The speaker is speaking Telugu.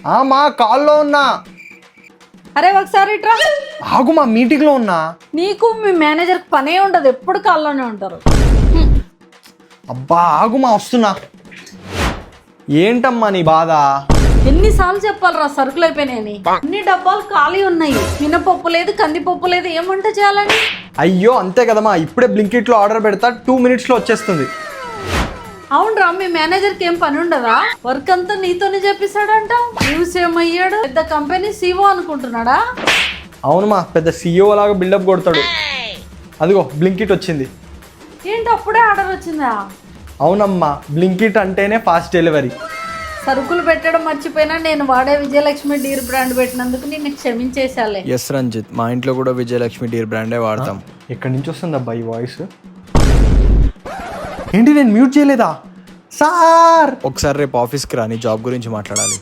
మా కాల్లో ఉన్నా. అరే ఒకసారి ఇట్రా. ఆగు, మా మీటింగ్లో ఉన్నా. నీకు మీ మేనేజర్కి పనే ఉండదు, ఎప్పుడు కాల్లోనే ఉంటారు. అబ్బా ఆగుమా, వస్తున్నా. ఏంటమ్మా నీ బాధ? ఎన్నిసార్లు చెప్పాలరా సరుకులు అయిపోయినాయని. అన్ని డబ్బాలు ఖాళీ ఉన్నాయి, మినపప్పు లేదు, కందిపప్పు లేదు, ఏం వంట చేయాలని. అయ్యో అంతే కదమ్మా, ఇప్పుడే బ్లింకిట్లో ఆర్డర్ పెడతా, 2 minutesలో వచ్చేస్తుంది. అవునరా, మీ మేనేజర్కి ఏం పని ఉండదా? వర్క్ అంతా నీతోనే చెప్పిస్తాడంట. న్యూస్ ఏమయ్యాడు, పెద్ద కంపెనీ సీఓ అనుకుంటున్నాడా? అవునమ్మా, పెద్ద CEO లాగా బిల్డప్ కొడతాడు. అదిగో బ్లింకిట్ వచ్చింది. ఏంటి అప్పుడే ఆర్డర్ వచ్చిందా? అవునమ్మా, బ్లింకిట్ అంటేనే ఫాస్ట్ డెలివరీ. సరుకులు పెట్టడం మర్చిపోయినా నేను వాడే విజయలక్ష్మి డీర్ బ్రాండ్ పెట్టినందుకు నేను క్షమించేశాలే. ఎస్ రంజిత్, మా ఇంట్లో కూడా విజయలక్ష్మి డీర్ బ్రాండే వాడతాం. ఎక్కడి నుంచి వస్తుంది అబ్బా ఈ వాయిస్? ఏంటి, నేను మ్యూట్ చేయలేదా సార్? ఒకసారి రేపు ఆఫీస్కి రాని, జాబ్ గురించి మాట్లాడాలి.